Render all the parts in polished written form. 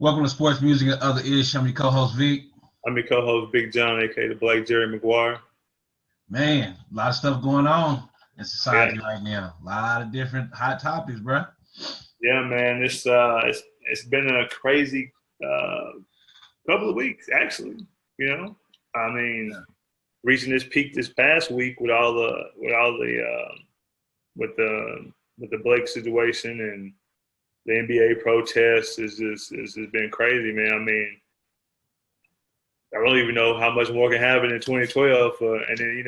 Welcome to Sports Music and Other Ish. I'm your co-host Vic. I'm your co-host Big John, aka the Black Jerry McGuire. Man, a lot of stuff going on in society Yeah, right now. A lot of different hot topics, bro. yeah, man. It's been a crazy couple of weeks, actually. You know, I mean, reaching this peak this past week with the Blake situation and the NBA protests is been crazy, man. I mean, I don't even know how much more can happen in 2012, and then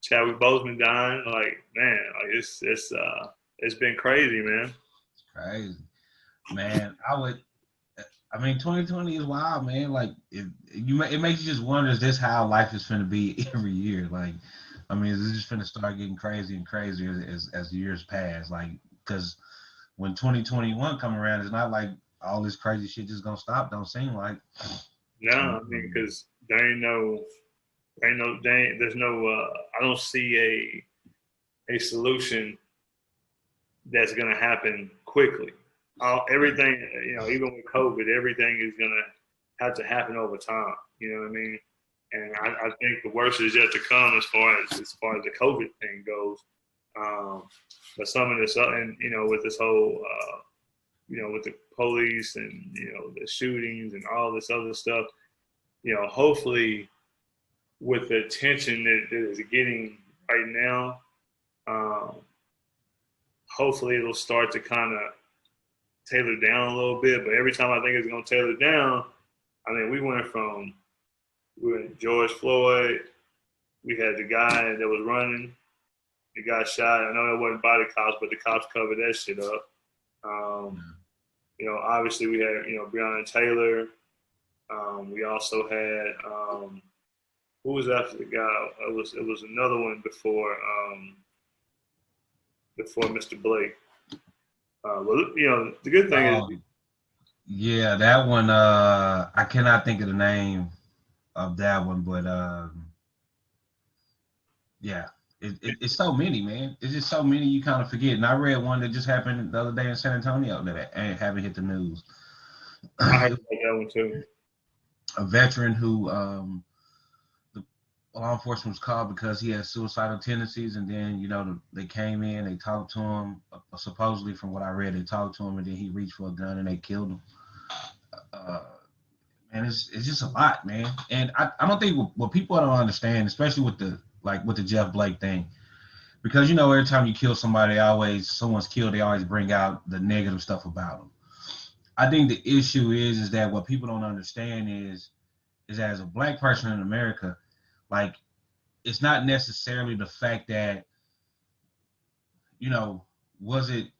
Chadwick Boseman dying. Like, man, like it's been crazy, man. It's crazy, man. I mean, 2020 is wild, man. Like, it makes you just wonder, is this how life is finna be every year? Like, I mean, is it just finna start getting crazy and crazier as the years pass? Like, because when 2021 come around, it's not like all this crazy shit just gonna stop. Don't seem like. No, I mean, because there's no. I don't see a solution that's gonna happen quickly. Everything, even with COVID, everything is gonna have to happen over time. You know what I mean? And I think the worst is yet to come as far as the COVID thing goes. But some of this, and with this whole, with the police and the shootings and all this other stuff, hopefully with the attention that is getting right now, hopefully it'll start to kind of tailor down a little bit. But every time I think it's going to tailor down, I mean, we went George Floyd, we had the guy that was running, he got shot. I know it wasn't by the cops, but the cops covered that shit up. Obviously we had, Breonna Taylor. We also had, who was after the guy? It was another one before Mr. Blake. Well, the good thing is. Yeah, that one, I cannot think of the name of that one, but yeah. It's so many, man. It's just so many you kind of forget. And I read one that just happened the other day in San Antonio that haven't hit the news. I heard about that one too. A veteran who the law enforcement was called because he had suicidal tendencies, and then they came in, they talked to him. Supposedly, from what I read, they talked to him, and then he reached for a gun and they killed him. And it's just a lot, man. And I don't think what people don't understand, especially with the Jeff Blake thing, because every time you kill somebody, someone's killed, they always bring out the negative stuff about them. I think the issue is that what people don't understand is that as a black person in America, like, it's not necessarily the fact that was it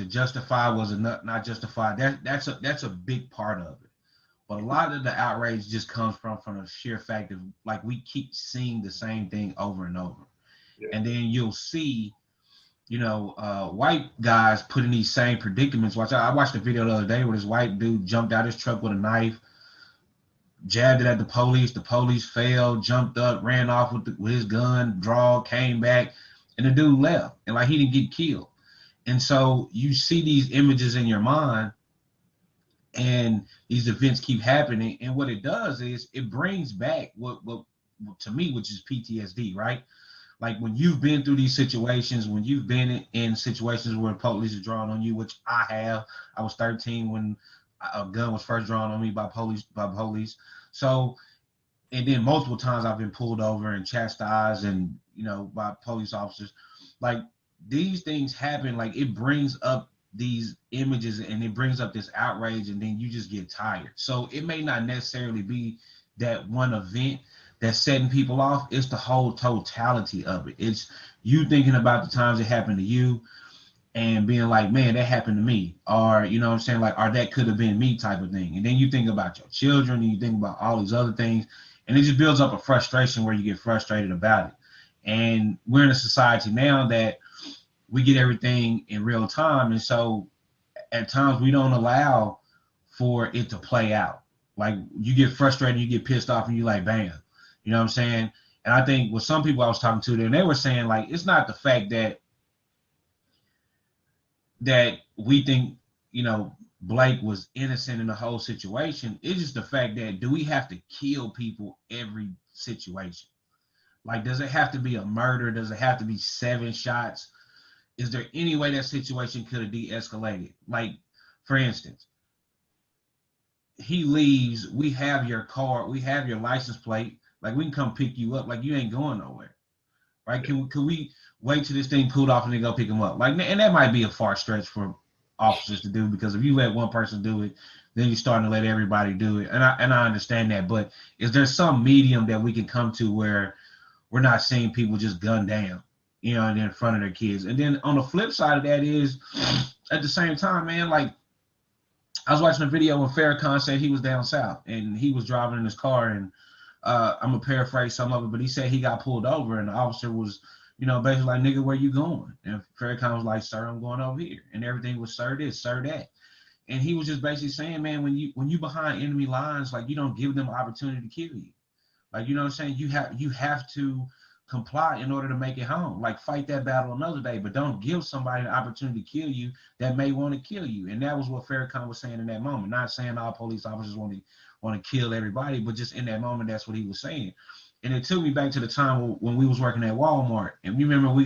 justified, was it not justified. That's a big part of it. But a lot of the outrage just comes from the sheer fact of, like, we keep seeing the same thing over and over. Yeah. And then you'll see, white guys put in these same predicaments. I watched a video the other day where this white dude jumped out his truck with a knife, jabbed it at the police. The police failed, jumped up, ran off with his gun, came back, and the dude left. And, like, he didn't get killed. And so you see these images in your mind, and these events keep happening, and what it does is it brings back what to me, which is PTSD, right? Like, when you've been through these situations, when you've been in situations where police are drawn on you, which I have. I was 13 when a gun was first drawn on me by police. So, and then multiple times I've been pulled over and chastised and by police officers. Like, these things happen. Like, it brings up these images and it brings up this outrage, and then you just get tired. So it may not necessarily be that one event that's setting people off. It's the whole totality of it. It's you thinking about the times it happened to you and being like, man, that happened to me, or like, or that could have been me, type of thing. And then you think about your children, and you think about all these other things, and it just builds up a frustration where you get frustrated about it. And we're in a society now that we get everything in real time. And so at times we don't allow for it to play out. Like, you get frustrated, you get pissed off, and you like, bam, you know what I'm saying? And I think with some people I was talking to, they were saying, like, it's not the fact that we think, Blake was innocent in the whole situation. It's just the fact that, do we have to kill people every situation? Like, does it have to be a murder? Does it have to be 7 shots? Is there any way that situation could have de-escalated? Like, for instance, he leaves, we have your car, we have your license plate, like we can come pick you up, like you ain't going nowhere, right? Can we wait till this thing cooled off and then go pick him up? Like, and that might be a far stretch for officers to do, because if you let one person do it, then you're starting to let everybody do it. And I understand that, but is there some medium that we can come to where we're not seeing people just gunned down, you know, and in front of their kids? And then on the flip side of that is, at the same time, man, like, I was watching a video when Farrakhan said he was down south and he was driving in his car, and I'm gonna paraphrase some of it, but he said he got pulled over and the officer was, you know, basically like, nigga, where you going? And Farrakhan was like, sir, I'm going over here. And everything was sir this, sir that. And he was just basically saying, man, when you behind enemy lines, like, you don't give them an opportunity to kill you. Like, you know what I'm saying? You have to comply in order to make it home. Like, fight that battle another day, but don't give somebody an opportunity to kill you that may want to kill you. And that was what Farrakhan was saying in that moment. Not saying all police officers want to kill everybody, but just in that moment, that's what he was saying. And it took me back to the time when we was working at Walmart. And you remember we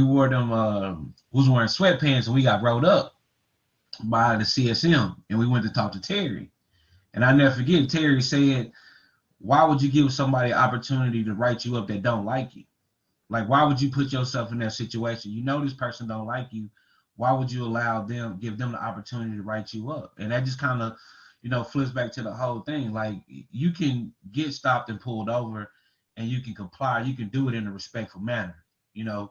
wore them, was wearing sweatpants, and we got rolled up by the CSM, and we went to talk to Terry. And I never forget, Terry said, why would you give somebody an opportunity to write you up that don't like you? Like, why would you put yourself in that situation? You know this person don't like you. Why would you give them the opportunity to write you up? And that just kind of, you know, flips back to the whole thing. Like, you can get stopped and pulled over and you can comply. You can do it in a respectful manner, you know,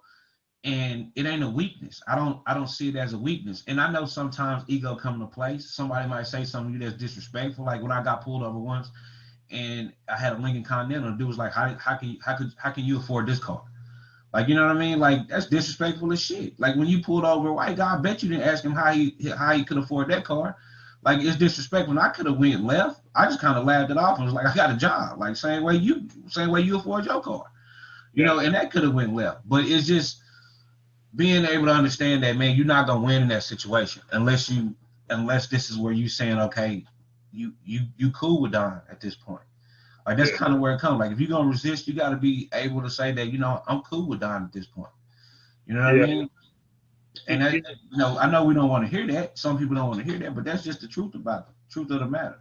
and it ain't a weakness. I don't see it as a weakness. And I know sometimes ego come into place. Somebody might say something to you that's disrespectful. Like when I got pulled over once, and I had a Lincoln Continental, the dude was like, how can you afford this car? Like, you know what I mean? Like, that's disrespectful as shit. Like, when you pulled over a white guy, I bet you didn't ask him how he could afford that car. Like, it's disrespectful. And I could have went left. I just kind of laughed it off and was like, I got a job. Like, same way you afford your car. You know, and that could have went left. But it's just being able to understand that, man, you're not gonna win in that situation unless this is where you saying, okay, you cool with Don at this point. Like, that's kind of where it comes. Like, if you're gonna resist, you got to be able to say that, you know, I'm cool with Don at this point. You know what I mean? And that, you know, I know we don't want to hear that. Some people don't want to hear that, but that's just the truth of the matter.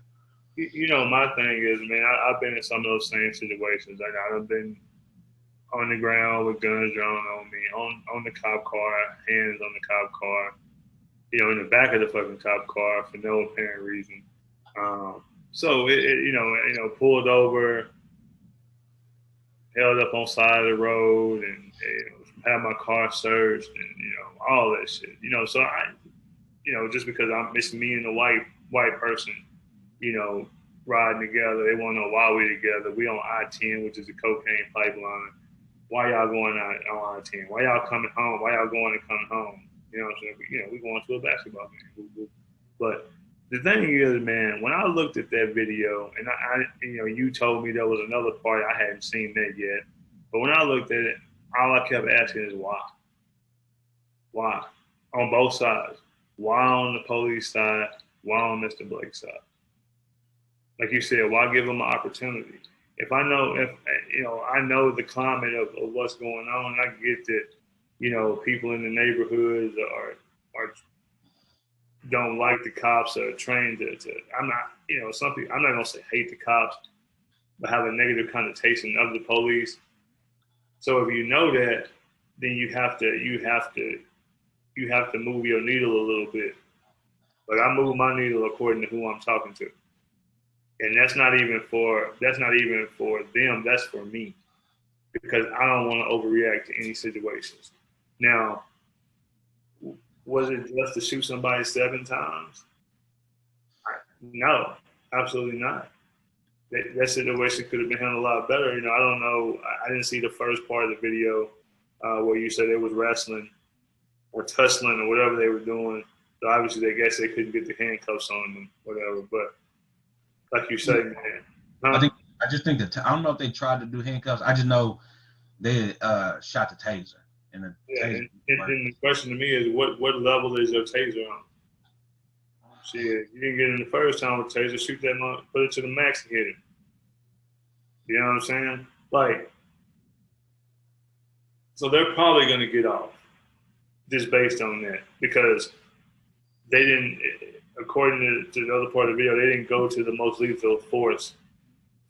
You know, my thing is, man, I've been in some of those same situations. I've been on the ground with guns drawn on me, on the cop car, hands on the cop car, you know, in the back of the fucking cop car for no apparent reason. So you know, pulled over, held up on side of the road, and you know, had my car searched, and you know, all that shit. You know, so you know, just because it's me and a white person, you know, riding together, they want to know why we together. We on I-10, which is a cocaine pipeline. Why y'all going out on I-10? Why y'all coming home? Why y'all going and coming home? You know what I'm saying? You know, we going to a basketball game, but the thing is, man, when I looked at that video, and I you know, you told me there was another part, I hadn't seen that yet. But when I looked at it, all I kept asking is why? Why? On both sides. Why on the police side? Why on Mr. Blake's side? Like you said, why give them an opportunity? If you know, I know the climate of what's going on, I get that, you know, people in the neighborhoods are don't like the cops or trained to I'm not, you know, some people, I'm not gonna say hate the cops, but have a negative connotation of the police. So if you know that, then you have to move your needle a little bit. Like, I move my needle according to who I'm talking to. And that's not even for them, that's for me. Because I don't want to overreact to any situations. Now, was it just to shoot somebody 7 times? No, absolutely not. That situation could have been handled a lot better. You know, I don't know. I didn't see the first part of the video where you said it was wrestling or tussling or whatever they were doing. So obviously, I guess they couldn't get the handcuffs on them, whatever. But like you say, man. I just think that I don't know if they tried to do handcuffs. I just know they shot the taser. And the question to me is, what level is your taser on? Shit, you didn't get in the first time with taser, shoot that month, put it to the max and hit it. You know what I'm saying? Like, so they're probably going to get off just based on that because they didn't, according to the other part of the video, they didn't go to the most lethal force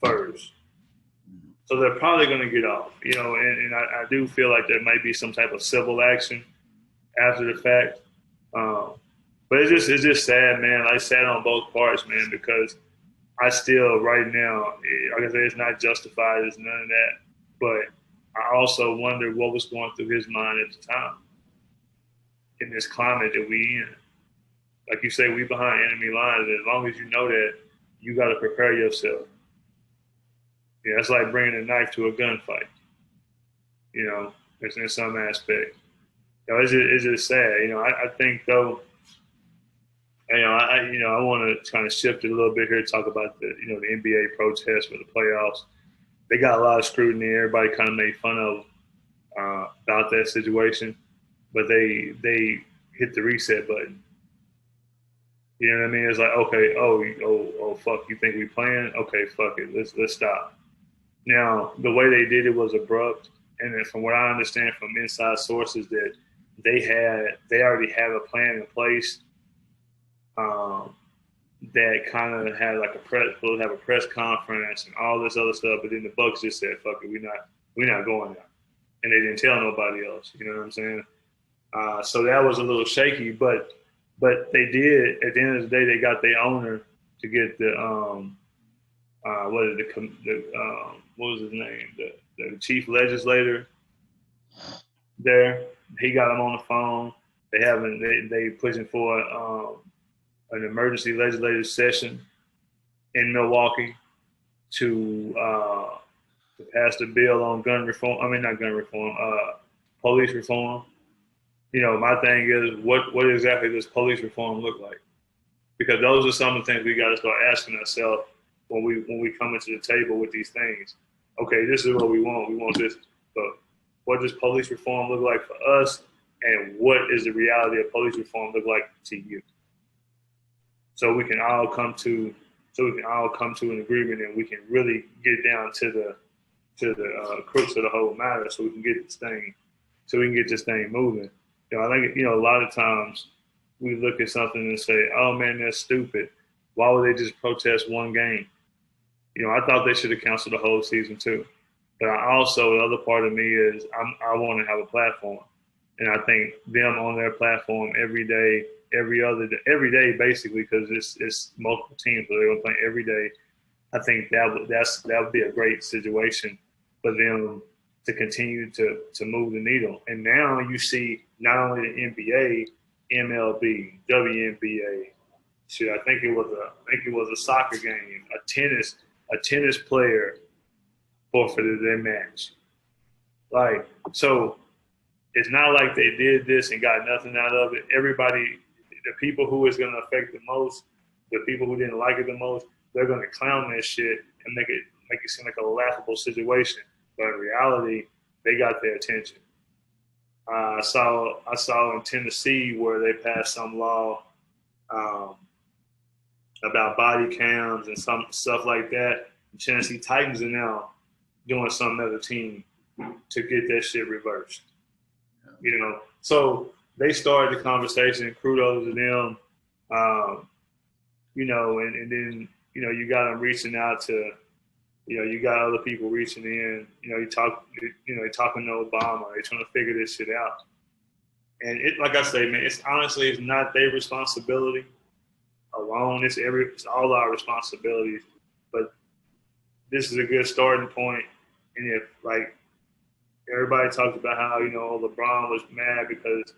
first. So they're probably going to get off, you know, and I do feel like there might be some type of civil action after the fact. But it's just sad, man. Like, sad on both parts, man, because I still, right now, like I said, it's not justified. It's none of that. But I also wonder what was going through his mind at the time in this climate that we in. Like you say, we behind enemy lines. And as long as you know that, you got to prepare yourself. Yeah, it's like bringing a knife to a gunfight. You know, it's in some aspect. You know, it's just sad. You know, I think though. I want to kind of shift it a little bit here to talk about the NBA protests for the playoffs. They got a lot of scrutiny. Everybody kind of made fun of about that situation, but they hit the reset button. You know what I mean? It's like, okay, oh, fuck, you think we playing? Okay, fuck it, let's stop. Now, the way they did it was abrupt, and then from what I understand from inside sources, that they already have a plan in place. That kind of had like we'll have a press conference and all this other stuff, but then the Bucks just said, "Fuck it, we're not going there," and they didn't tell nobody else. You know what I'm saying? So that was a little shaky, but they did. At the end of the day, they got their owner to get the what was his name? The chief legislator there. He got him on the phone. They pushing for an emergency legislative session in Milwaukee to pass the bill on gun reform. I mean, not gun reform, police reform. You know, my thing is, what exactly does police reform look like? Because those are some of the things we got to start asking ourselves when we come into the table with these things. Okay, this is what we want. We want this, but what does police reform look like for us? And what is the reality of police reform look like to you? So we can all come to an agreement, and we can really get down to the crux of the whole matter, so we can get this thing moving. You know, I think a lot of times we look at something and say, "Oh man, that's stupid. Why would they just protest one game?" You know, I thought they should have canceled the whole season too. But the other part of me is I want to have a platform, and I think them on their platform every day. Every day, basically, because it's multiple teams, so they're gonna play every day. I think that would be a great situation for them to continue to move the needle. And now you see not only the NBA, MLB, WNBA. Shit, I think it was a soccer game, a tennis player forfeited their match. Like, so it's not like they did this and got nothing out of it. Everybody. The people who it's going to affect the most, the people who didn't like it the most, they're going to clown that shit and make it seem like a laughable situation. But in reality, they got their attention. I saw in Tennessee where they passed some law about body cams and some stuff like that. The Tennessee Titans are now doing something as a team to get that shit reversed. You know, so they started the conversation, kudos to them, and then, you got them reaching out to, you got other people reaching in, you're talking to Obama, they're trying to figure this shit out. And it, like I say, man, it's not their responsibility alone. It's all our responsibilities, but this is a good starting point. And if, like, everybody talks about how, LeBron was mad because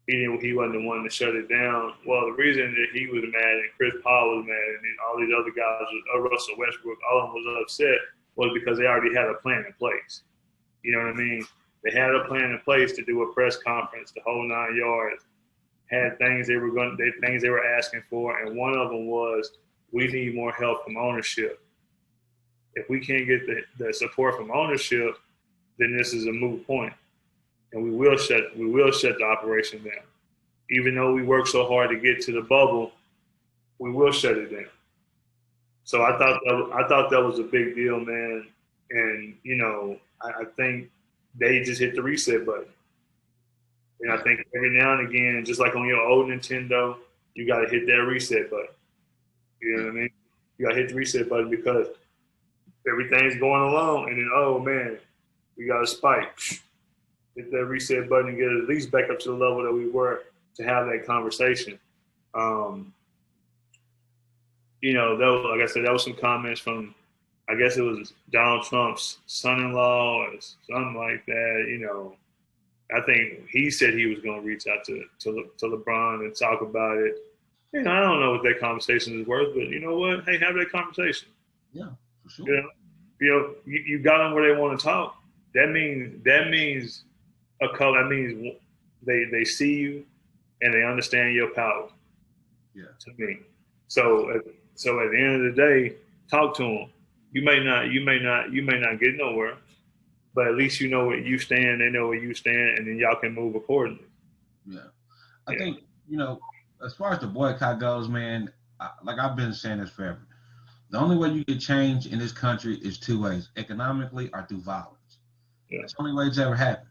he wasn't the one to shut it down. Well, the reason that he was mad and Chris Paul was mad and all these other guys, Russell Westbrook, all of them was upset was because they already had a plan in place. You know what I mean? They had a plan in place to do a press conference, the whole 9 yards, had things they were asking for, and one of them was, we need more help from ownership. If we can't get the support from ownership, then this is a moot point. And we will shut the operation down. Even though we worked so hard to get to the bubble, we will shut it down. So I thought that was a big deal, man. And I think they just hit the reset button. And I think every now and again, just like on your old Nintendo, you got to hit that reset button. You know what I mean? You got to hit the reset button because everything's going along, and then, oh, man, we got a spike. Hit that reset button and get at least back up to the level that we were to have that conversation. Though, like I said, that was some comments from, I guess it was Donald Trump's son-in-law or something like that. I think he said he was going to reach out to LeBron and talk about it. I don't know what that conversation is worth, but you know what? Hey, have that conversation. Yeah, for sure. You got them where they want to talk. That means a color. That means they see you and they understand your power. Yeah. To me. So at the end of the day, talk to them. You may not get nowhere, but at least you know where you stand. They know where you stand, and then y'all can move accordingly. Yeah, I think as far as the boycott goes, man, like I've been saying this forever. The only way you get change in this country is two ways: economically or through violence. Yeah. That's the only way it's ever happened.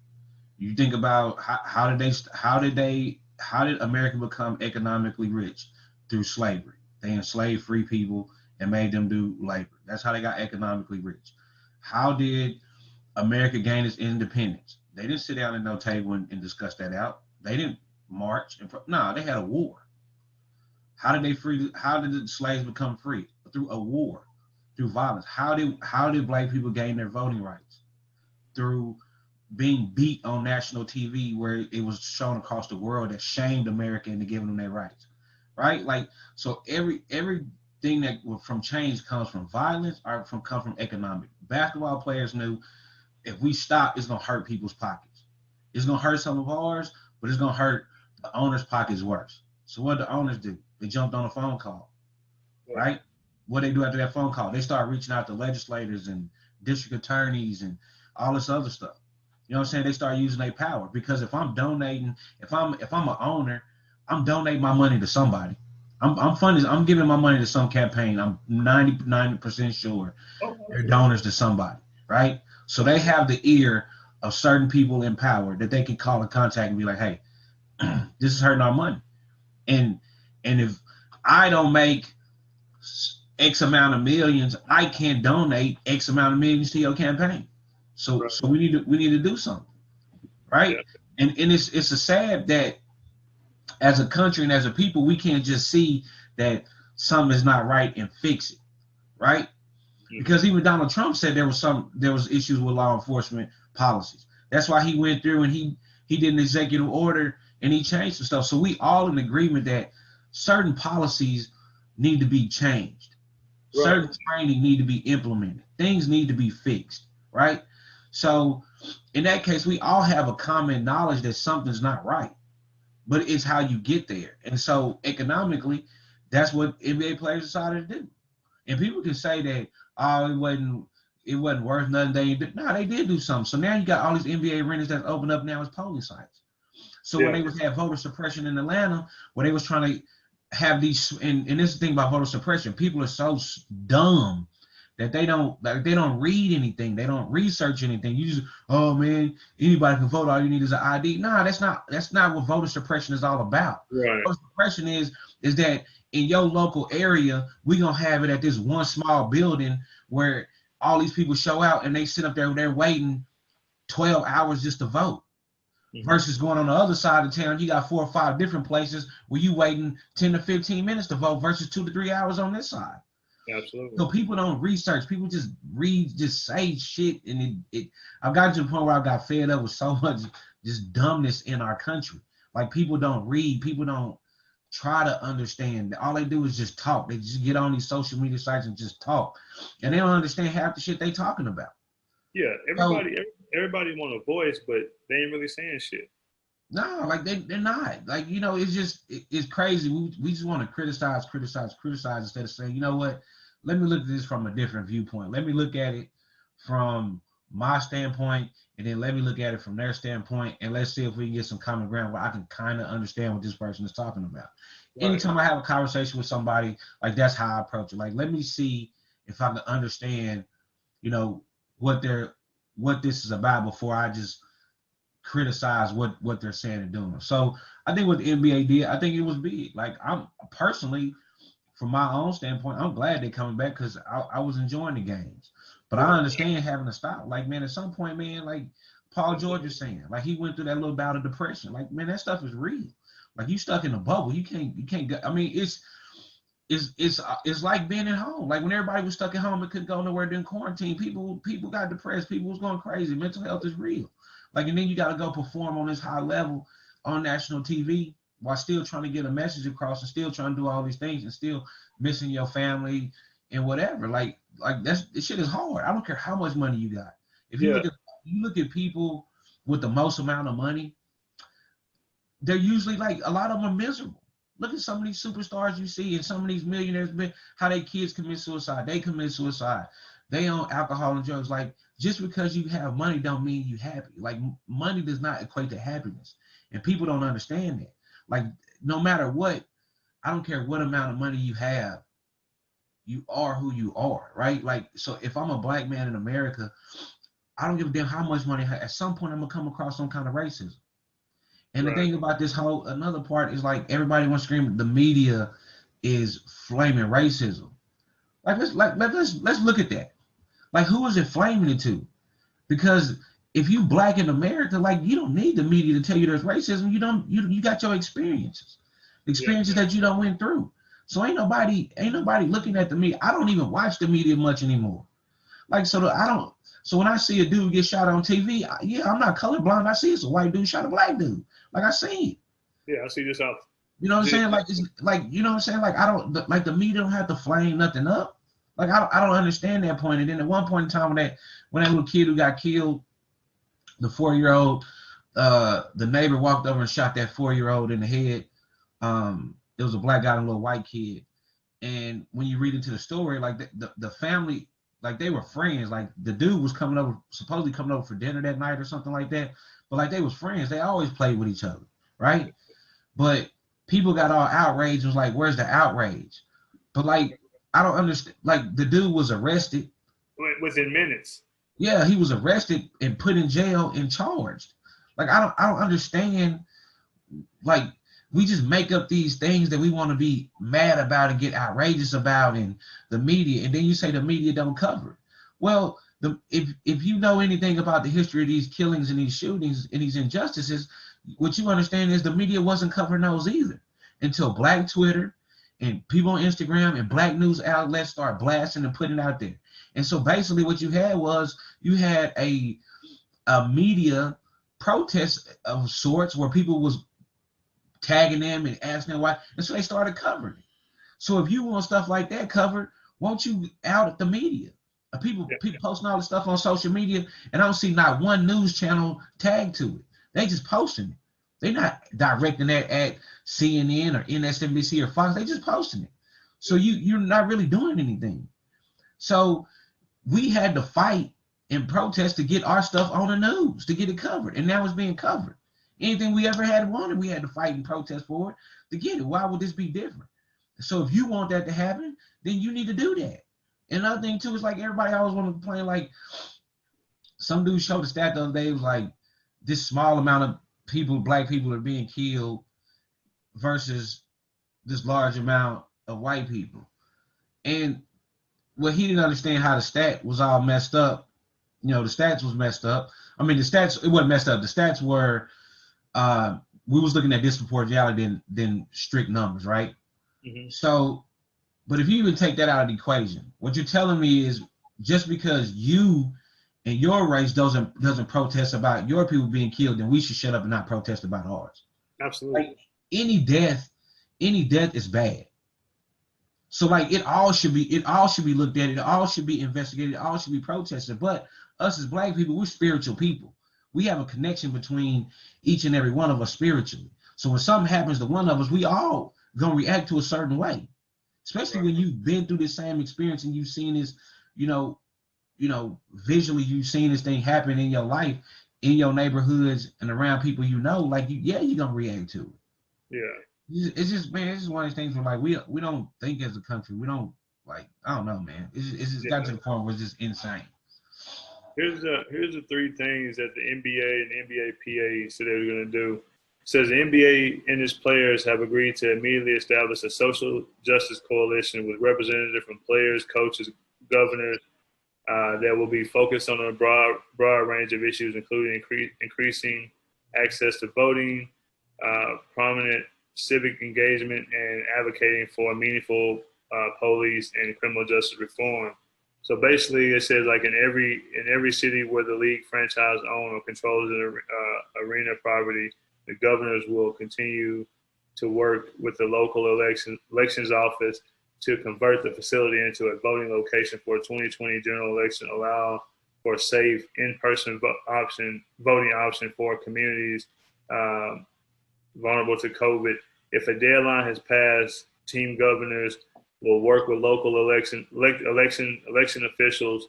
You think about how did America become economically rich? Through slavery. They enslaved free people and made them do labor. That's how they got economically rich. How did America gain its independence? They didn't sit down at no table and discuss that out. They didn't march. They had a war. How did the slaves become free? Through a war, through violence. How did black people gain their voting rights? Through being beat on national TV, where it was shown across the world that shamed America into giving them their rights. Right? Like, so everything that from change comes from violence or comes from economic. Basketball players knew if we stop, it's gonna hurt people's pockets. It's gonna hurt some of ours, but it's gonna hurt the owner's pockets worse. So what did the owners do? They jumped on a phone call. Right? What they do after that phone call? They start reaching out to legislators and district attorneys and all this other stuff. You know what I'm saying? They start using their power, because if I'm donating, if I'm an owner, I'm donating my money to somebody. I'm giving my money to some campaign. I'm 99% sure they're donors to somebody, right? So they have the ear of certain people in power that they can call and contact and be like, hey, this is hurting our money. And if I don't make X amount of millions, I can't donate X amount of millions to your campaign. So we need to do something, right? Yeah. And it's a sad that as a country and as a people, we can't just see that something is not right and fix it, right? Because even Donald Trump said there was issues with law enforcement policies. That's why he went through and he did an executive order and he changed some stuff. So we all in agreement that certain policies need to be changed. Right. Certain training need to be implemented. Things need to be fixed, right? So in that case, we all have a common knowledge that something's not right, but it's how you get there. And so economically, that's what NBA players decided to do. And people can say that, oh, it wasn't worth nothing. They did do something. So now you got all these NBA arenas that's open up now as polling sites. So when they was had voter suppression in Atlanta, where they was trying to have these, and this is the thing about voter suppression, people are so dumb that they don't read anything, they don't research anything. You just, oh man, anybody can vote, all you need is an ID. Nah, that's not what voter suppression is all about. Right. Voter suppression is that in your local area, we're gonna have it at this one small building where all these people show out and they sit up there, they're waiting 12 hours just to vote. Mm-hmm. Versus going on the other side of town, you got 4 or 5 different places where you waiting 10 to 15 minutes to vote versus 2 to 3 hours on this side. Absolutely. So people don't research. People just read, just say shit, and I've gotten to the point where I got fed up with so much just dumbness in our country. Like, people don't read. People don't try to understand. All they do is just talk. They just get on these social media sites and just talk, and they don't understand half the shit they talking about. Yeah, everybody want a voice, but they ain't really saying shit. No, like they're not. Like, it's crazy. We just want to criticize instead of saying, you know what? Let me look at this from a different viewpoint. Let me look at it from my standpoint, and then let me look at it from their standpoint, and let's see if we can get some common ground where I can kind of understand what this person is talking about. Right. Anytime I have a conversation with somebody, like that's how I approach it. Like, let me see if I can understand, what this is about before I just criticize what they're saying and doing. So I think what the NBA did, I think it was big. Like, I'm personally, from my own standpoint, I'm glad they're coming back because I was enjoying the games. But I understand having to stop. Like, man, at some point, man, like Paul George is saying, like he went through that little bout of depression. Like, man, that stuff is real. Like, you stuck in a bubble. You can't go. I mean, it's like being at home. Like when everybody was stuck at home and couldn't go nowhere during quarantine, people got depressed. People was going crazy. Mental health is real. Like, and then you got to go perform on this high level on national TV while still trying to get a message across and still trying to do all these things and still missing your family and whatever. Like this shit is hard. I don't care how much money you got. If you look at people with the most amount of money, they're usually like, a lot of them are miserable. Look at some of these superstars you see and some of these millionaires, how their kids commit suicide. They commit suicide. They own alcohol and drugs. Like, just because you have money don't mean you happy. Like, money does not equate to happiness. And people don't understand that. Like, no matter what, I don't care what amount of money you have, you are who you are, right? Like, so if I'm a black man in America, I don't give a damn how much money I have. At some point, I'm going to come across some kind of racism. And the thing about this whole, another part is, like, everybody wants to scream, the media is flaming racism. Let's look at that. Like, who is it flaming it to? Because if you black in America, like, you don't need the media to tell you there's racism. You got your experiences that you don't went through. So ain't nobody looking at the media. I don't even watch the media much anymore. Like, so when I see a dude get shot on TV, I'm not colorblind. I see it's a white dude shot a black dude. Like, I see it. Yeah, I see this out. You know what I'm saying? Like, it's like, you know what I'm saying? Like, like the media don't have to flame nothing up. Like, I don't understand that point. And then at one point in time when that little kid who got killed, the 4-year-old, the neighbor walked over and shot that 4-year-old in the head. There was a black guy and a little white kid. And when you read into the story, like the family, like they were friends. Like the dude was supposedly coming over for dinner that night or something like that. But like they was friends. They always played with each other, right? But people got all outraged. It was like, where's the outrage? But like, I don't understand. Like, the dude was arrested. Within minutes. Yeah, he was arrested and put in jail and charged. Like, I don't understand. Like, we just make up these things that we want to be mad about and get outrageous about in the media, and then you say the media don't cover it. Well, if you know anything about the history of these killings and these shootings and these injustices, what you understand is the media wasn't covering those either until Black Twitter and people on Instagram and Black news outlets start blasting and putting it out there. And so basically what you had a media protest of sorts where people was tagging them and asking them why, and so they started covering it. So if you want stuff like that covered, won't you out at the media? People posting all this stuff on social media, and I don't see not one news channel tagged to it. They just posting it. They're not directing that at CNN or MSNBC or Fox. They just posting it. So you're not really doing anything. So we had to fight and protest to get our stuff on the news, to get it covered, and now it's being covered. Anything we ever had wanted, we had to fight and protest for it to get it. Why would this be different? So if you want that to happen, then you need to do that. And another thing too is, like, everybody always want to complain. Like, some dude showed a stat the other day. It was like this small amount of people, black people, are being killed versus this large amount of white people. And well, he didn't understand how the stat was all messed up. You know, the stats was messed up. I mean, the stats, it wasn't messed up. The stats were, we was looking at disproportionality than strict numbers, right? Mm-hmm. So, but if you even take that out of the equation, what you're telling me is just because you and your race doesn't protest about your people being killed, then we should shut up and not protest about ours. Absolutely. Like, any death is bad. So like it all should be looked at, it all should be investigated, it all should be protested. But us as black people, we're spiritual people. We have a connection between each and every one of us spiritually. So when something happens to one of us, we all gonna react to a certain way. Especially when you've been through the same experience and you've seen this, visually you've seen this thing happen in your life, in your neighborhoods and around people like you're gonna react to it. Yeah. It's just, man, it's just one of those things where like we don't think as a country. We don't, like, I don't know, man. It's just got to the point where it's just insane. Here's the three things that the NBA and NBA PA said they were going to do. It says the NBA and its players have agreed to immediately establish a social justice coalition with representatives from players, coaches, governors that will be focused on a broad range of issues, including increasing access to voting, prominent civic engagement, and advocating for meaningful police and criminal justice reform. So basically, it says like in every city where the league franchise own or controls an arena property, the governors will continue to work with the local elections office to convert the facility into a voting location for a 2020 general election, allow for a safe in-person voting option for communities vulnerable to COVID. If a deadline has passed, team governors will work with local election officials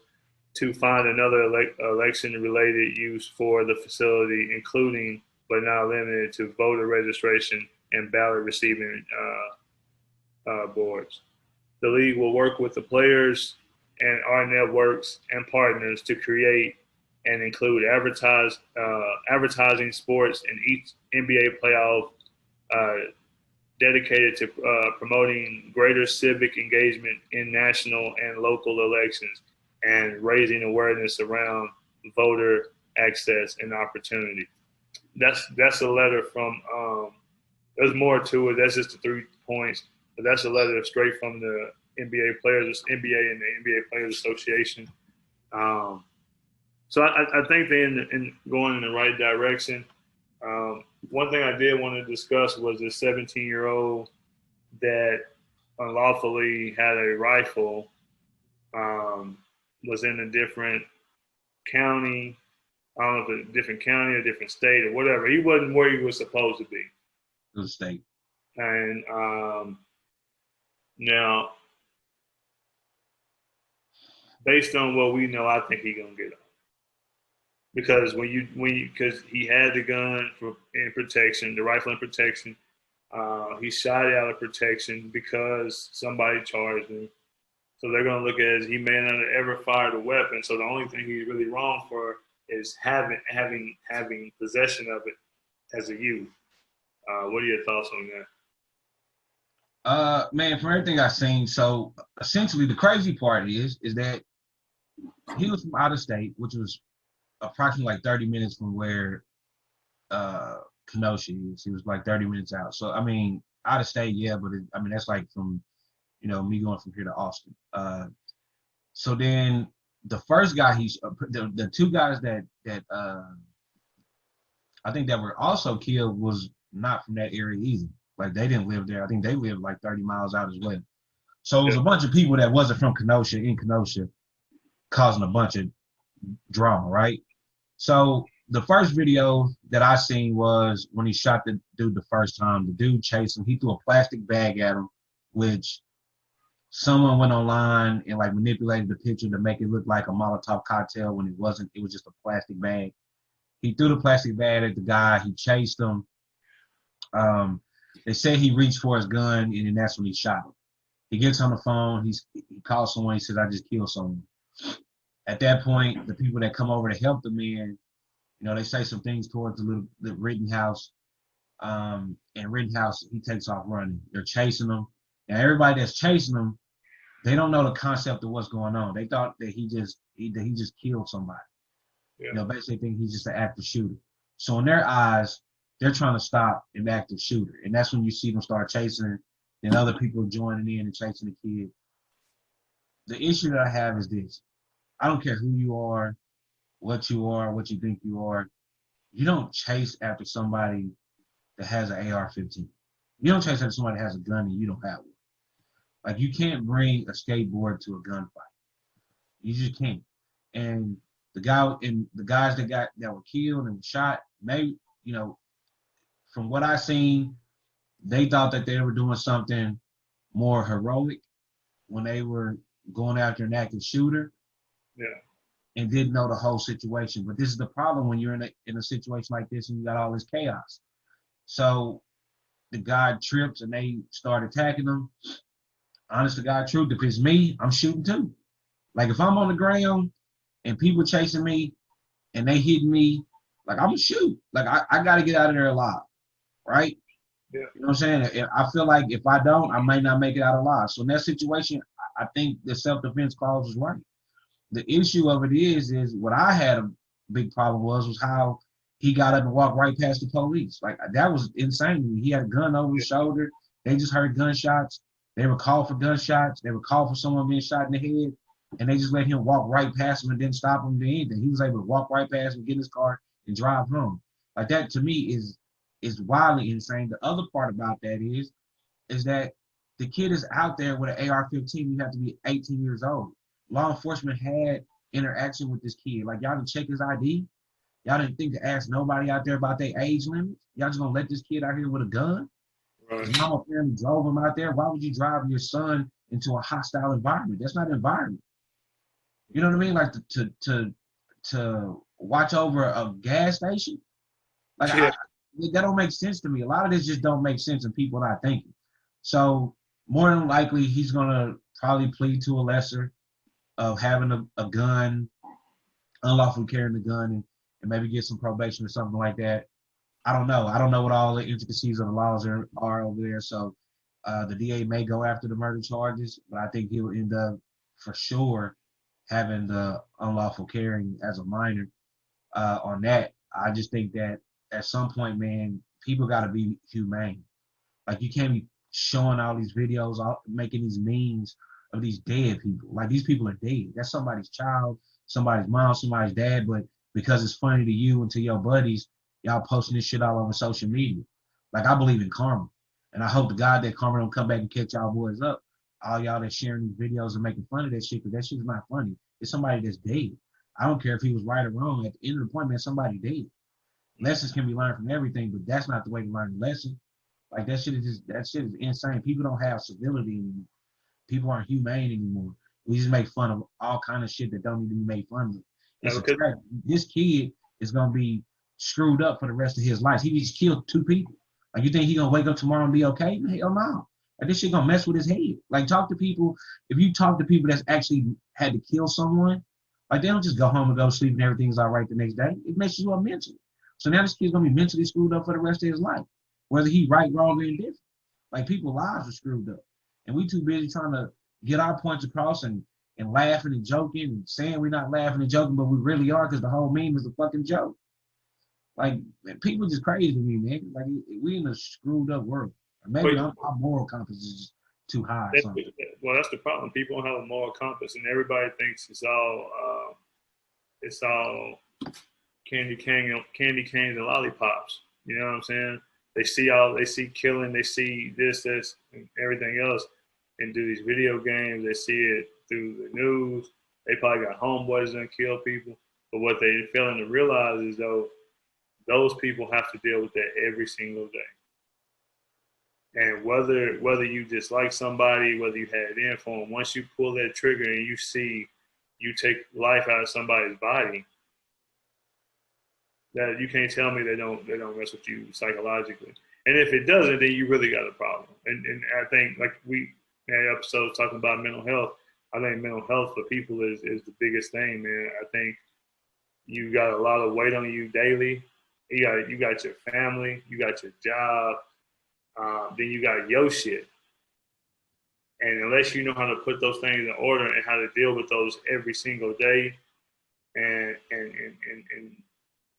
to find another election-related use for the facility, including but not limited to voter registration and ballot receiving boards. The league will work with the players and our networks and partners to create and include advertising sports in each NBA playoff dedicated to promoting greater civic engagement in national and local elections and raising awareness around voter access and opportunity. That's a letter from, there's more to it. That's just the 3 points, but that's a letter straight from the NBA NBA and the NBA Players Association. So I think they're going in the right direction. One thing I did want to discuss was the 17-year-old that unlawfully had a rifle, was in a different county. I don't know if it's a different county or different state or whatever. He wasn't where he was supposed to be. The state. And now, based on what we know, I think he's gonna get off. Because because he had the gun in protection, the rifle in protection, he shot it out of protection because somebody charged him. So they're gonna look at it as he may not have ever fired a weapon. So the only thing he's really wrong for is having possession of it as a youth. What are your thoughts on that? Man, from everything I've seen, so essentially the crazy part is that he was from out of state, which was approximately like 30 minutes from where Kenosha is. He was like 30 minutes out. So, I mean, out of state, yeah, but that's like from, me going from here to Austin. So then the first guy, the two guys that I think that were also killed was not from that area either. Like, they didn't live there. I think they lived like 30 miles out as well. So it was a bunch of people that wasn't from Kenosha, in Kenosha, causing a bunch of drama, right? So the first video that I seen was when he shot the dude the first time. The dude chased him. He threw a plastic bag at him, which someone went online and like manipulated the picture to make it look like a Molotov cocktail when it wasn't. It was just a plastic bag. He threw the plastic bag at the guy. He chased him. They said he reached for his gun, and then that's when he shot him. He gets on the phone. He calls someone. He says, "I just killed someone." At that point, the people that come over to help the man, they say some things towards the Rittenhouse. And Rittenhouse, he takes off running. They're chasing him. And everybody that's chasing him, they don't know the concept of what's going on. They thought that he just killed somebody. Yeah. Basically think he's just an active shooter. So in their eyes, they're trying to stop an active shooter. And that's when you see them start chasing, and other people joining in and chasing the kid. The issue that I have is this. I don't care who you are, what you think you are. You don't chase after somebody that has an AR-15. You don't chase after somebody that has a gun and you don't have one. Like, you can't bring a skateboard to a gunfight. You just can't. And the guys that were killed and shot, maybe, from what I seen, they thought that they were doing something more heroic when they were going after an active shooter. Yeah. and didn't know the whole situation. But this is the problem when you're in a situation like this and you got all this chaos. So the guy trips and they start attacking him. Honest to God truth, if it's me, I'm shooting too. Like if I'm on the ground and people chasing me and they hitting me, like I'm gonna shoot. Like I gotta get out of there alive, right? Yeah. You know what I'm saying? I feel like if I don't, I might not make it out alive. So in that situation, I think the self-defense clause is right. The issue of it is what I had a big problem was how he got up and walked right past the police. Like that was insane to me. He had a gun over his shoulder. They just heard gunshots. They were called for gunshots. They were called for someone being shot in the head, and they just let him walk right past him and didn't stop him to anything. He was able to walk right past him, get in his car, and drive home. Like that to me is wildly insane. The other part about that is that the kid is out there with an AR-15. You have to be 18 years old. Law enforcement had interaction with this kid. Like y'all didn't check his ID. Y'all didn't think to ask nobody out there about their age limits. Y'all just gonna let this kid out here with a gun? Right. His mama apparently drove him out there. Why would you drive your son into a hostile environment? That's not an environment. You know what I mean? Like to watch over a gas station. Like Yeah. that don't make sense to me. A lot of this just don't make sense and people not thinking. So more than likely he's gonna probably plead to a lesser of having a gun, unlawfully carrying a gun, and maybe get some probation or something like that. I don't know. I don't know what all the intricacies of the laws are over there. So the DA may go after the murder charges, but I think he'll end up for sure having the unlawful carrying as a minor on that. I just think that at some point, man, people got to be humane. Like you can't be showing all these videos, making these memes of these dead people. Like these people are dead. That's somebody's child, somebody's mom, somebody's dad, but because it's funny to you and to your buddies, y'all posting this shit all over social media. Like I believe in karma. And I hope to God that karma don't come back and catch y'all boys up. All y'all that sharing these videos and making fun of that shit, because that shit's not funny. It's somebody that's dead. I don't care if he was right or wrong. At the end of the point, man, somebody dead. Lessons can be learned from everything, but that's not the way to learn a lesson. Like that shit is insane. People don't have civility anymore. People aren't humane anymore. We just make fun of all kind of shit that don't need to be made fun of. It's a tragedy. This kid is gonna be screwed up for the rest of his life. He just killed 2 people. Like you think he gonna wake up tomorrow and be okay? Hell no. Like this shit gonna mess with his head. Like talk to people. If you talk to people that's actually had to kill someone, like they don't just go home and go to sleep and everything's all right the next day. It messes you up mentally. So now this kid's gonna be mentally screwed up for the rest of his life, whether he right, wrong, or indifferent. Like people's lives are screwed up, and we too busy trying to get our points across and laughing and joking and saying we're not laughing and joking, but we really are because the whole meme is a fucking joke. Like man, people just crazy to me, man. Like we in a screwed up world. Maybe our moral compass is just too high. Well, that's the problem. People don't have a moral compass, and everybody thinks it's all candy canes and lollipops. You know what I'm saying? They see killing, they see this, and everything else, and do these video games. They see it through the news. They probably got homeboys that kill people. But what they failing to realize is though, those people have to deal with that every single day. And whether you dislike somebody, whether you had it in for them, once you pull that trigger and you take life out of somebody's body, that you can't tell me they don't mess with you psychologically. And if it doesn't, then you really got a problem. And I think like we had episodes talking about mental health. I think mental health for people is the biggest thing, man. I think you got a lot of weight on you daily. You got your family, you got your job, then you got your shit. And unless you know how to put those things in order and how to deal with those every single day, and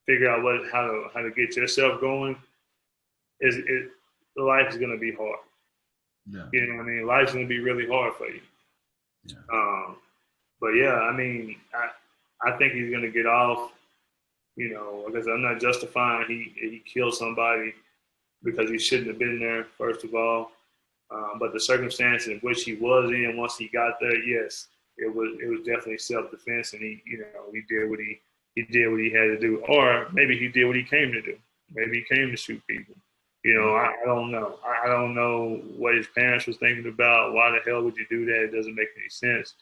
figure out how to get yourself going, life is gonna be hard. Yeah. You know what I mean? Life's gonna be really hard for you. Yeah. But yeah, I mean, I think he's gonna get off. You know, because I'm not justifying he killed somebody because he shouldn't have been there, first of all. But the circumstances in which he was in once he got there, yes, it was definitely self-defense, and he did what he had to do, or maybe he did what he came to do. Maybe he came to shoot people. You know, I don't know. I don't know what his parents was thinking about. Why the hell would you do that? It doesn't make any sense.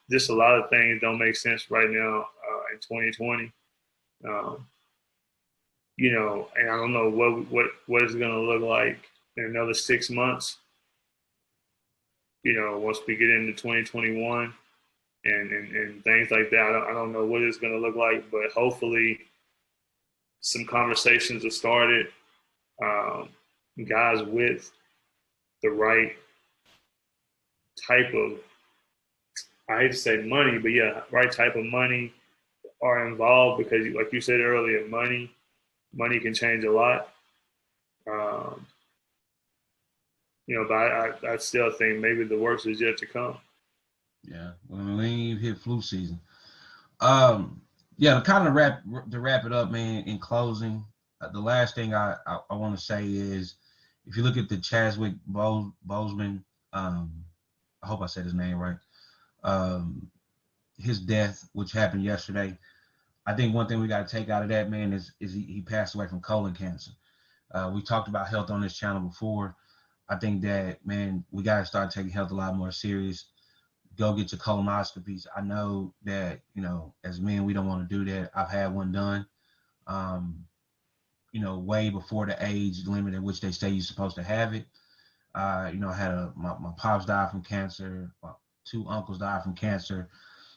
Just a lot of things don't make sense right now in 2020. You know, and I don't know what it's going to look like in another 6 months. You know, once we get into 2021 and things like that, I don't know what it's going to look like, but hopefully some conversations are started. Guys with the right type of, I hate to say money, but yeah, right type of money are involved, because like you said earlier, money can change a lot. You know, but I still think maybe the worst is yet to come. Yeah, we ain't even hit flu season. Yeah, to kind of wrap it up, man. In closing, the last thing I want to say is, if you look at the Chadwick Boseman, I hope I said his name right, his death, which happened yesterday. I think one thing we got to take out of that, man, is he passed away from colon cancer. We talked about health on this channel before. I think that, man, we got to start taking health a lot more serious. Go get your colonoscopies. I know that, you know, as men, we don't want to do that. I've had one done, you know, way before the age limit at which they say you're supposed to have it. You know, I had my pops died from cancer. My 2 uncles died from cancer.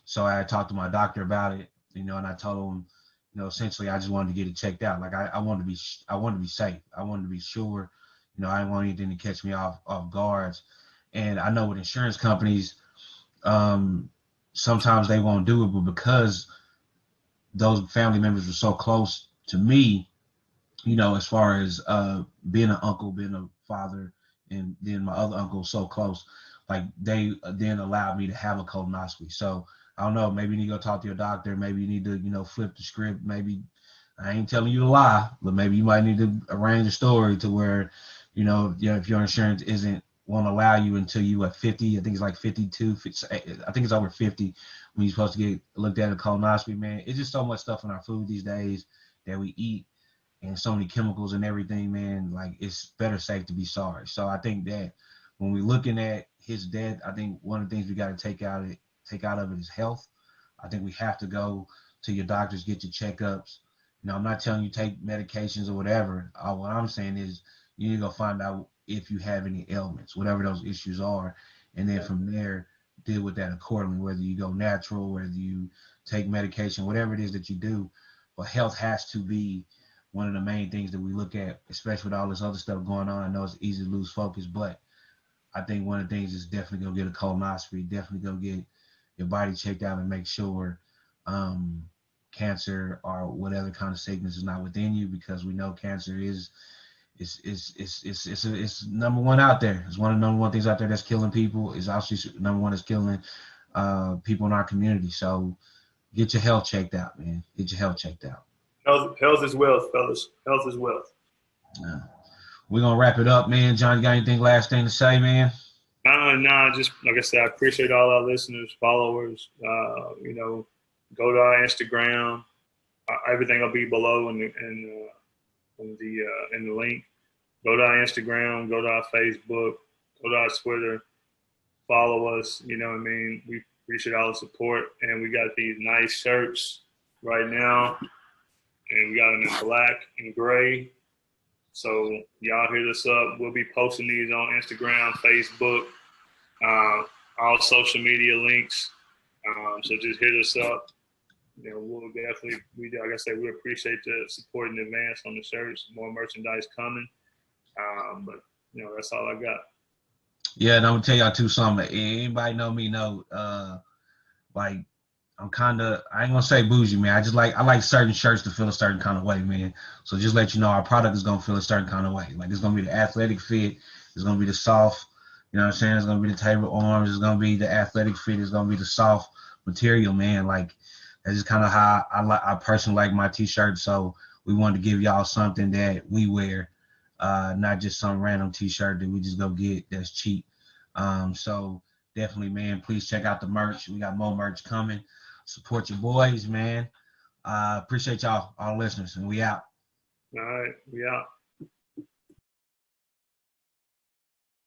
So I had talked to my doctor about it, you know, and I told him, you know, essentially I just wanted to get it checked out. Like I wanted to be safe. I wanted to be sure, you know, I didn't want anything to catch me off guards. And I know with insurance companies, sometimes they won't do it, but because those family members were so close to me, you know, as far as being an uncle, being a father, and then my other uncle so close, like they then allowed me to have a colonoscopy. So I don't know, maybe you need to go talk to your doctor. Maybe you need to, you know, flip the script. Maybe I ain't telling you to lie, but maybe you might need to arrange a story to where, you know, if your insurance won't allow you until you at 50, I think it's like 52, I think it's over 50 when you're supposed to get looked at a colonoscopy, man. It's just so much stuff in our food these days that we eat, and so many chemicals and everything, man. Like, it's better safe to be sorry. So I think that when we're looking at his death, I think one of the things we got to take out of it is health. I think we have to go to your doctors, get your checkups. You know, I'm not telling you take medications or whatever. What I'm saying is you need to go find out if you have any ailments, whatever those issues are, and then from there deal with that accordingly, whether you go natural, whether you take medication, whatever it is that you do. But health has to be one of the main things that we look at, especially with all this other stuff going on. I know it's easy to lose focus, but I think one of the things is definitely go get a colonoscopy, definitely go get your body checked out and make sure cancer or whatever kind of sickness is not within you, because we know cancer is it's number one out there. It's one of the number one things out there that's killing people. It's also number one that's killing people in our community. So get your health checked out, man. Get your health checked out. Health is wealth, fellas. Health is wealth. Yeah. We're gonna wrap it up, man. John, you got anything last thing to say, man? Nah, just like I said, I appreciate all our listeners, followers. You know, go to our Instagram. Everything will be below in the link. Go to our Instagram, go to our Facebook, go to our Twitter, follow us. You know what I mean? We appreciate all the support, and we got these nice shirts right now, and we got them in black and gray. So y'all hit us up. We'll be posting these on Instagram, Facebook, all social media links. So just hit us up. You know, we'll definitely, like I said, we appreciate the support in advance on the shirts. More merchandise coming. But, you know, that's all I got. Yeah, and I'm going to tell y'all too something. Anybody know me know, like, I'm kind of, I ain't going to say bougie, man. I like certain shirts to feel a certain kind of way, man. So just let you know, our product is going to feel a certain kind of way. Like, it's going to be the athletic fit. It's going to be the soft, you know what I'm saying? It's going to be the table arms. It's going to be the athletic fit. It's going to be the soft material, man. Like, that's just kind of how I personally like my t-shirts. So we wanted to give y'all something that we wear, not just some random t-shirt that we just go get that's cheap. So definitely, man, please check out the merch. We got more merch coming. Support your boys, man. Appreciate y'all, all listeners, and we out. All right, we out.